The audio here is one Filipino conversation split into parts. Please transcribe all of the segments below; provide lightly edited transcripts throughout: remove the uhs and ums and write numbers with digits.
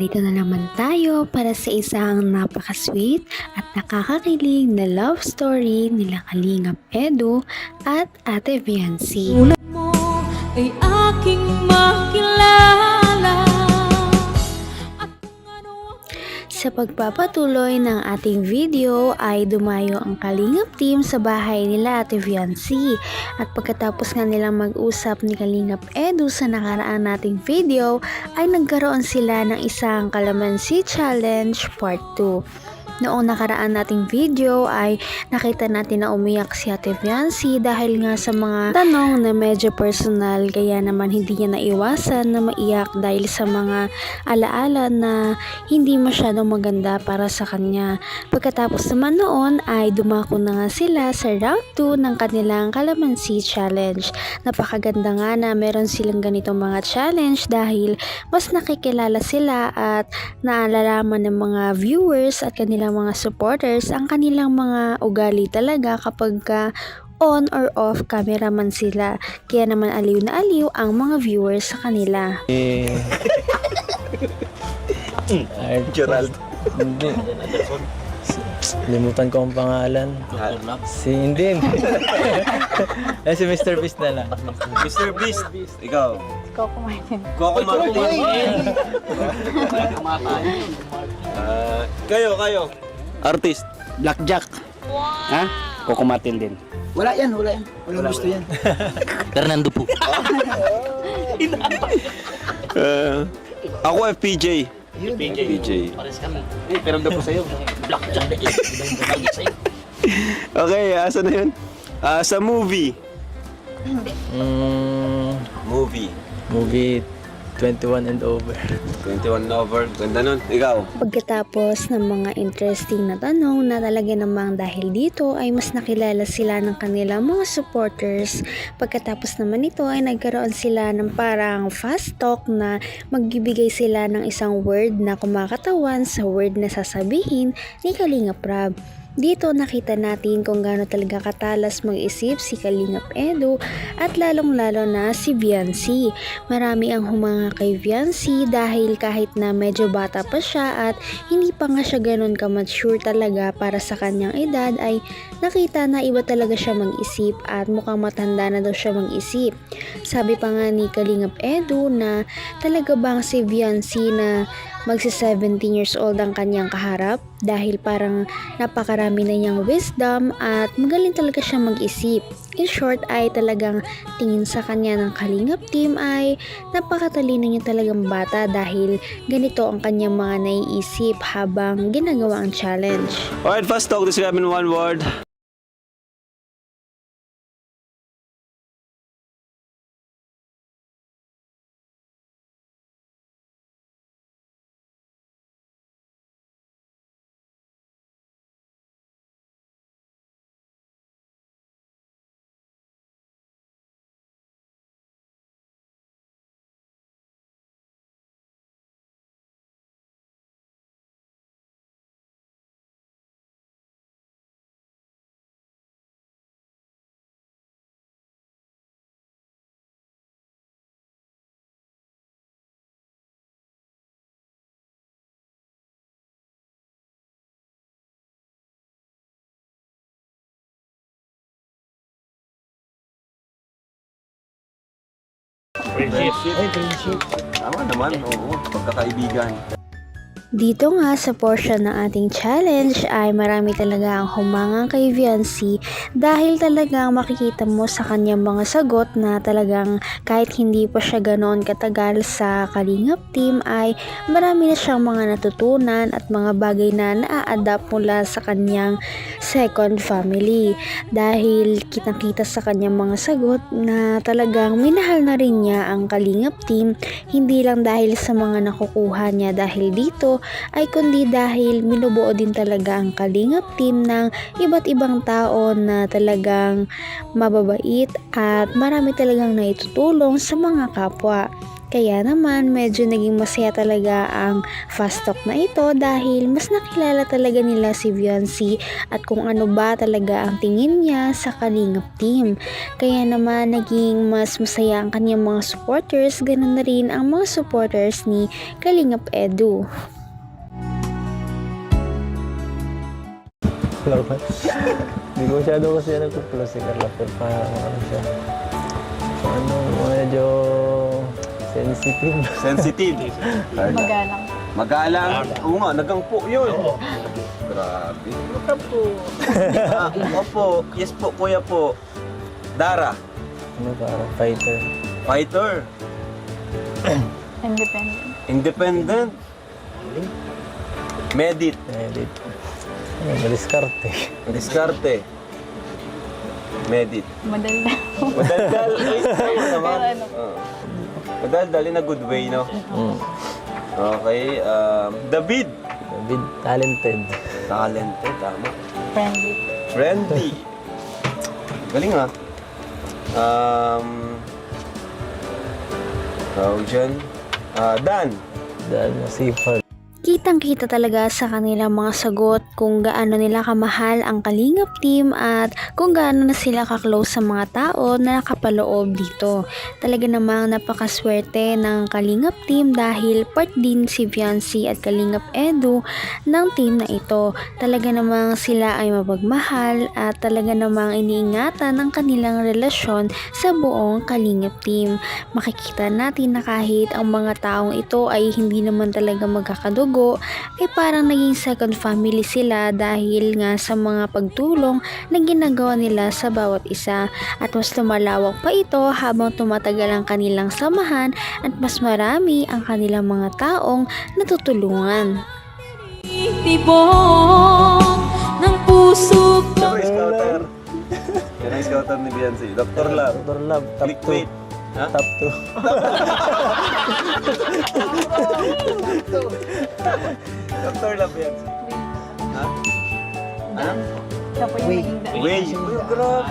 Narito na naman tayo para sa isang napaka-sweet at nakakakilig na love story nila Kalingap Edu at Ate Viancy. Tulad mo ay aking makilala. Sa pagpapatuloy ng ating video ay dumayo ang Kalingap team sa bahay nila Ate Viancy. At pagkatapos nga nilang mag-usap ni Kalingap Edu sa nakaraan nating video ay nagkaroon sila ng isang Kalamansi Challenge Part 2. Noong nakaraan nating video ay nakita natin na umiyak si Ate Viancy dahil nga sa mga tanong na medyo personal, kaya naman hindi niya naiwasan na maiyak dahil sa mga alaala na hindi masyadong maganda para sa kanya. Pagkatapos naman noon ay dumako na nga sila sa round 2 ng kanilang Kalamansi Challenge. Napakaganda nga na meron silang ganitong mga challenge dahil mas nakikilala sila at naalalaman ng mga viewers at kanilang mga supporters ang kanilang mga ugali talaga kapag on or off cameraman sila. Kaya naman aliw na aliw ang mga viewers sa kanila. Gerald. Hindi. Limutan ko ang pangalan. Hindi. Si Mr. Beast na lang. Mr. Beast. Ikaw. Coco Martin. Coco Martin. Kayo. Artist. Blackjack. Ha? Coco Martin din. Wala yan. Walang gusto yan. Fernando po. Ako FPJ. PJ. Pares kami. Pero daw po sa'yo. Blackjack. Okay, asa na yun? Sa movie. Movie 21 and over. 21 over. Ganda nun. Ikaw. Pagkatapos ng mga interesting na tanong na talaga namang dahil dito ay mas nakilala sila ng kanilang mga supporters. Pagkatapos naman ito ay nagkaroon sila ng parang fast talk na magbibigay sila ng isang word na kumakatawan sa word na sasabihin ni Kalingap Rab. Dito nakita natin kung gaano talaga katalas mag-isip si Kalingap Edu at lalong-lalo na si Viancy. Marami ang humanga kay Viancy dahil kahit na medyo bata pa siya at hindi pa nga siya ganun ka-mature talaga para sa kanyang edad ay nakita na iba talaga siya mag-isip at mukhang matanda na daw siya mag-isip. Sabi pa nga ni Kalingap Edu na talaga bang si Viancy na magsi 17 years old ang kanyang kaharap dahil parang napakarami na niyang wisdom at magaling talaga siya mag-isip. In short ay talagang tingin sa kanya ng Kalingap team ay napakatalino niya talagang bata dahil ganito ang kanyang mga naiisip habang ginagawa ang challenge. Alright, fast talk. Describe in one word. Tama naman, oo. Pagkakaibigan. Dito nga sa portion ng ating challenge ay marami talaga ang humanga kay Viancy dahil talagang makikita mo sa kanyang mga sagot na talagang kahit hindi pa siya ganoon katagal sa Kalingap team ay marami na siyang mga natutunan at mga bagay na na-adapt mula sa kanyang second family dahil kitang-kita sa kanyang mga sagot na talagang minahal na rin niya ang Kalingap team, hindi lang dahil sa mga nakukuha niya dahil dito ay kundi dahil minubuo din talaga ang Kalingap team ng iba't ibang tao na talagang mababait at marami talagang naitutulong sa mga kapwa. Kaya naman medyo naging masaya talaga ang fast talk na ito dahil mas nakilala talaga nila si Viancy at kung ano ba talaga ang tingin niya sa Kalingap team. Kaya naman naging mas masaya ang kanyang mga supporters, ganun na rin ang mga supporters ni Kalingap Edu. Hindi ko masyado kasi nagpo-close si Carla, pero parang ano siya. Ano, medyo sensitive. Sensitive. Carla. Magalang. Magalang. Oo nga, nagampo yun. Grabe. Nagampo. Opo. Yes po, kuya po. Dara. Ano, parang fighter. Fighter. Independent. Independent. Medit. Edit. Ano, madiskarte. Diskarte. Medit. Madaldal. Madaldal. Ay, tama naman. Pero ano? Oo. Madaldal in a good way, no? Okay. David. David, talented. Talented, tama. Friendly. Friendly. Galing ah. Tawag dyan. Dan. Dahil masipag. Kitang-kita talaga sa kanilang mga sagot kung gaano nila kamahal ang Kalingap team at kung gaano na sila ka-close sa mga tao na nakapaloob dito. Talaga namang napakaswerte ng Kalingap team dahil part din si Viancy at Kalingap Edu ng team na ito. Talaga namang sila ay mapagmahal at talaga namang iniingatan ang kanilang relasyon sa buong Kalingap team. Makikita natin na kahit ang mga taong ito ay hindi naman talaga magkakadugo, ay parang naging second family sila dahil nga sa mga pagtulong na ginagawa nila sa bawat isa at mas lumalawak pa ito habang tumatagal ang kanilang samahan at mas marami ang kanilang mga taong natutulungan. Tibok ng puso ko. Sino scouter? Yan ang scouter ni Biancy. Dr. Love. Dr. Love, top 2. Clickbait. Ha? Top 2. Dr. Love Biancy. Ha? Ano? Siya po yung naging daan. Way. Uy, grabe.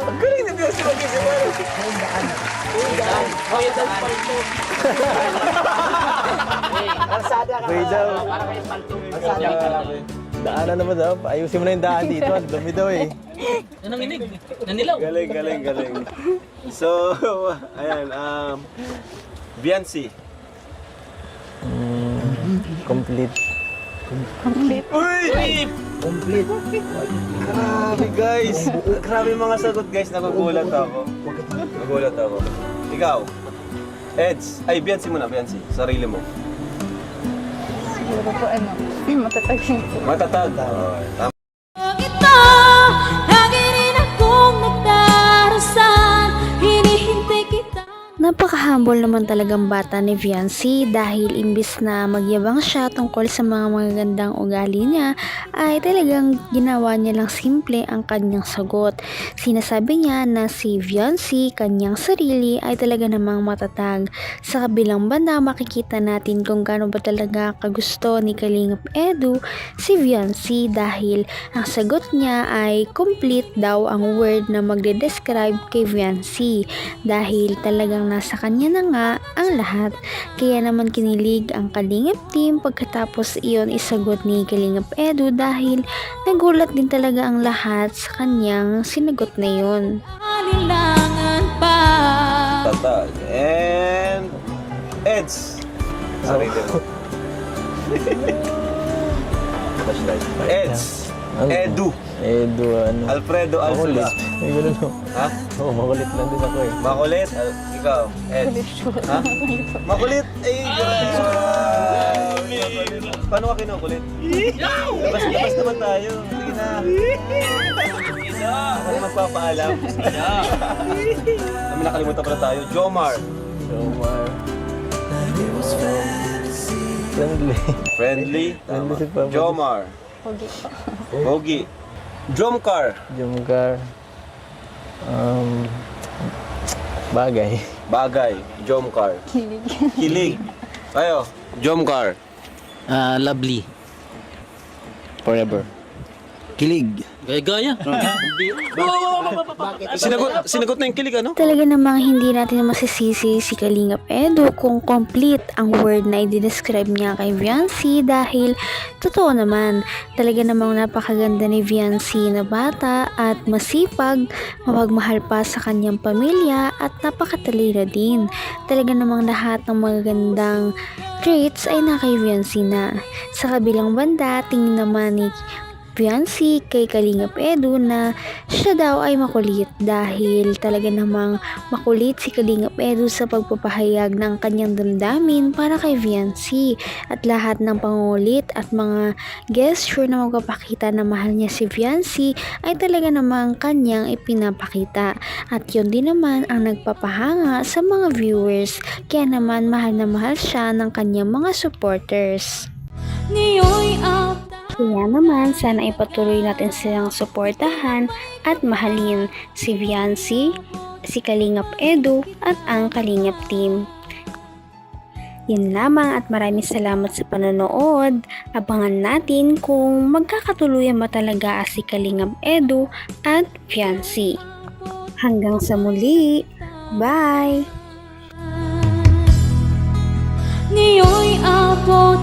Ang galing ni Biancy mag-isipan. Way daw. Daanan naman daw. Ayusin mo na yung daan dito. Ang dumi daw eh. Galing, galing, galing. So, ayan, Biancy. Complete. Uy! Complete. Grabe, guys. Grabe mga sagot, guys. Nagugulat ako. Nagugulat ako. Ikaw, Eds. Ay, Biancy muna, Biancy. Sarili mo. Siguro po ano, matatag siya. Matatag. Tama. Ito, lagi rin akong nagdarusan, hinihintay kita. Napaka-humble naman talagang bata ni Viancy dahil imbis na magyabang siya tungkol sa mga magagandang ugali niya ay talagang ginawa niya lang simple ang kanyang sagot. Sinasabi niya na si Viancy, kanyang sarili ay talaga namang matatag. Sa kabilang banda makikita natin kung gaano ba talaga kagusto ni Kalingap Edu si Viancy dahil ang sagot niya ay complete daw ang word na magde-describe kay Viancy dahil talagang nasa kanya na nga ang lahat. Kaya naman kinilig ang Kalingap team pagkatapos iyon isagot ni Kalingap Edu dahil nagulat din talaga ang lahat sa kanyang sinagot na yun. Alilangan pa. Tatag. And Eds. Sarili mo. Eds. Edu. Edu, ano. Alfredo Alfula. Makulit. May ganun no. Ha? Oo, makulit lang din ako eh. Makulit? Ikaw, Eds. Ha? Makulit? Ay, grabe. Paano ka kinukulit? Labas naman tayo. Sige na. Ako magpapaalam. Namin nakalimutan pala tayo. Jomar. Jomar. Friendly. Friendly. Friendly si Papa. Jomar. Pogi po. Pogi. Jomcar. Jomcar. Bagay. Bagay. Jomcar. Kilig. Kilig. Ayo. Jomcar. Lovely. Forever. Kilig. Gaya-gaya. Sinagot na yung kilig, ano? Talaga namang hindi natin masisisi si Kalingap Edu kung complete ang word na i-describe niya kay Viancy dahil totoo naman, talaga namang napakaganda ni Viancy na bata at masipag, mapagmahal pa sa kanyang pamilya at napakatalino din. Talaga namang lahat ng magagandang traits ay na kay Viancy na. Sa kabilang banda, tingin naman ni Viancy kay Kalingap Edu na siya daw ay makulit dahil talaga namang makulit si Kalingap Edu sa pagpapahayag ng kanyang damdamin para kay Viancy at lahat ng pangulit at mga gesture na magpapakita na mahal niya si Viancy ay talaga namang kanyang ipinapakita at yun din naman ang nagpapahanga sa mga viewers kaya naman mahal na mahal siya ng kanyang mga supporters. Ngayon'y Kaya naman, sana ipatuloy natin silang suportahan at mahalin si Viancy, si Kalingap Edu at ang Kalingap team. Yun lamang at maraming salamat sa panonood. Abangan natin kung magkakatuluyan ba talaga si Kalingap Edu at Viancy. Hanggang sa muli. Bye! ngayon'y abot